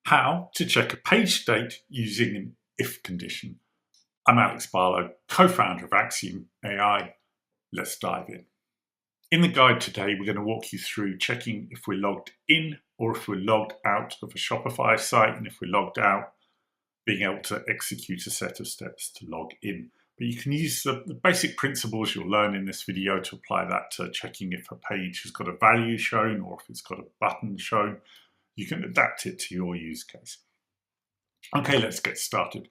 How to check a page state using an if condition. I'm Alex Barlow, co-founder of Axiom.ai. Let's dive in. In the guide today, we're going to walk you through checking if we're logged in or if we're logged out of a Shopify site, and if we're logged out, being able to execute a set of steps to log in. But you can use the basic principles you'll learn in this video to apply that to checking if a page has got a value shown or if it's got a button shown. You can adapt it to your use case. Okay, let's get started.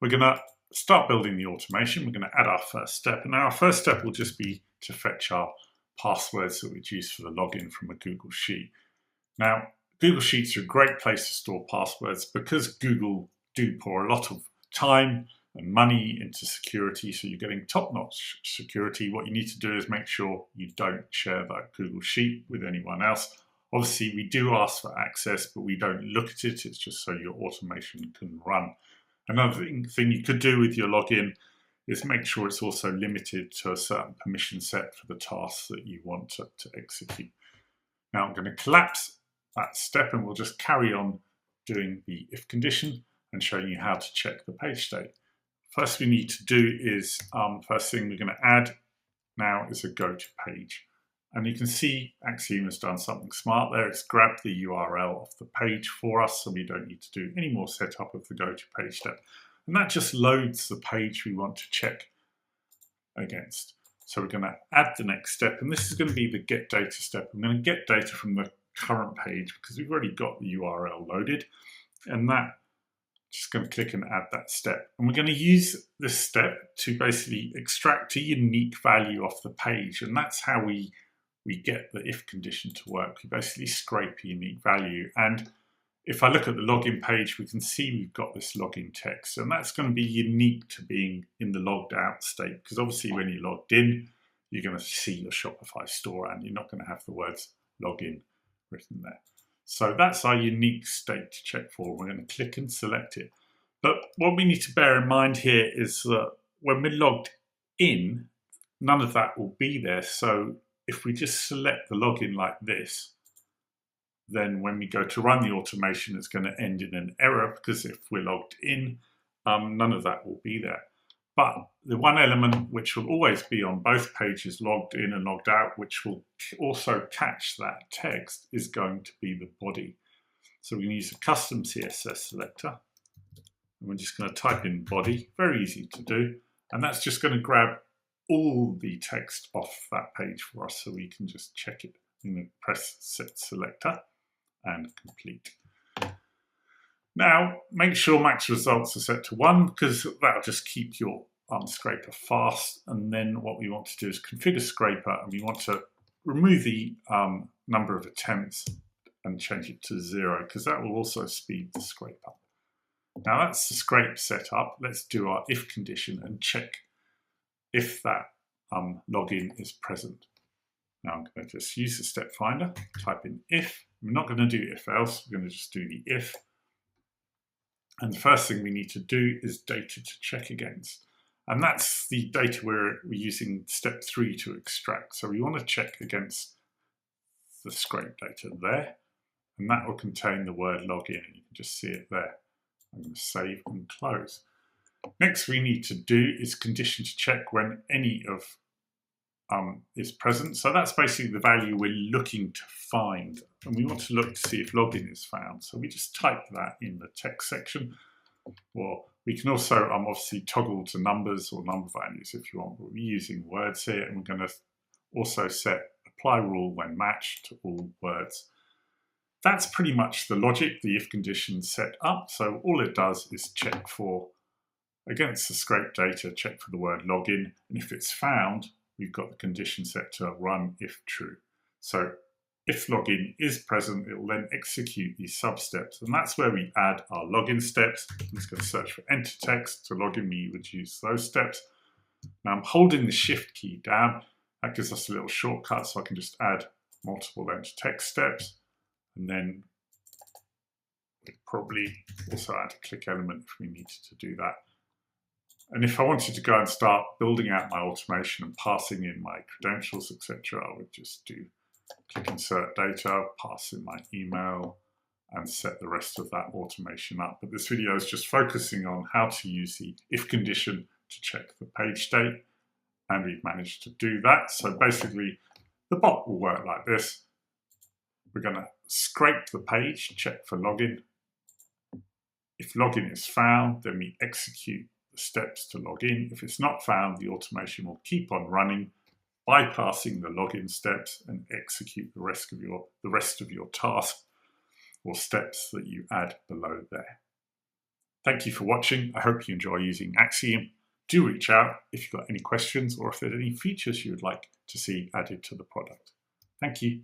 We're going to start building the automation. We're going to add our first step. And our first step will just be to fetch our passwords that we'd use for the login from a Google Sheet. Now, Google Sheets are a great place to store passwords because Google do pour a lot of time and money into security, so you're getting top-notch security. What you need to do is make sure you don't share that Google Sheet with anyone else. Obviously, we do ask for access, but we don't look at it. It's just so your automation can run. Another thing you could do with your login is make sure it's also limited to a certain permission set for the tasks that you want to execute. Now I'm going to collapse that step and we'll just carry on doing the if condition and showing you how to check the page state. First we need to do is, first thing we're going to add now is a go to page. And you can see Axiom has done something smart there. It's grabbed the URL off the page for us, so we don't need to do any more setup of the go to page step. And that just loads the page we want to check against. So we're going to add the next step, and this is going to be the get data step. I'm going to get data from the current page because we've already got the URL loaded, and that just going to click and add that step. And we're going to use this step to basically extract a unique value off the page, and that's how we get the if condition to work. We basically scrape a unique value. And if I look at the login page, we can see we've got this login text, and that's going to be unique to being in the logged out state, because obviously when you're logged in, you're going to see your Shopify store and you're not going to have the words login written there. So that's our unique state to check for. We're going to click and select it. But what we need to bear in mind here is that when we're logged in, none of that will be there. So if we just select the login like this, then when we go to run the automation, it's going to end in an error, because if we're logged in, none of that will be there. But the one element which will always be on both pages, logged in and logged out, which will also catch that text, is going to be the body. So we're going to use a custom CSS selector, and we're just going to type in body, very easy to do, and that's just going to grab all the text off that page for us, so we can just check it. I'm going to press set selector and complete. Now make sure max results are set to 1, because that'll just keep your scraper fast. And then what we want to do is configure scraper, and we want to remove the number of attempts and change it to 0, because that will also speed the scrape up. Now that's the scrape set up. Let's do our if condition and check if that login is present. Now I'm going to just use the step finder, type in if. We're not going to do if else, we're going to just do the if. And the first thing we need to do is data to check against. And that's the data we're using step 3 to extract. So we want to check against the scrape data there, and that will contain the word login. You can just see it there. I'm going to save and close. Next we need to do is condition to check when any of is present. So that's basically the value we're looking to find, and we want to look to see if login is found. So we just type that in the text section, or we can also obviously toggle to numbers or number values if you want, but we're using words here, and we're going to also set apply rule when matched to all words. That's pretty much the logic, the if condition set up. So all it does is check for, against the scrape data, check for the word login, and if it's found, we've got the condition set to run if true. So if login is present, it will then execute these sub-steps, and that's where we add our login steps. I'm just going to search for enter text. To log in, we would use those steps. Now I'm holding the shift key down. That gives us a little shortcut, so I can just add multiple enter text steps, and then we'd probably also add a click element if we needed to do that. And if I wanted to go and start building out my automation and passing in my credentials, etc., I would just do click insert data, pass in my email, and set the rest of that automation up. But this video is just focusing on how to use the if condition to check the page state, and we've managed to do that. So basically, the bot will work like this. We're going to scrape the page, check for login. If login is found, then we execute the steps to log in. If it's not found, the automation will keep on running, bypassing the login steps, and execute the rest of your task or steps that you add below there. Thank you for watching. I hope you enjoy using Axiom. Do reach out if you've got any questions or if there's any features you would like to see added to the product. Thank you.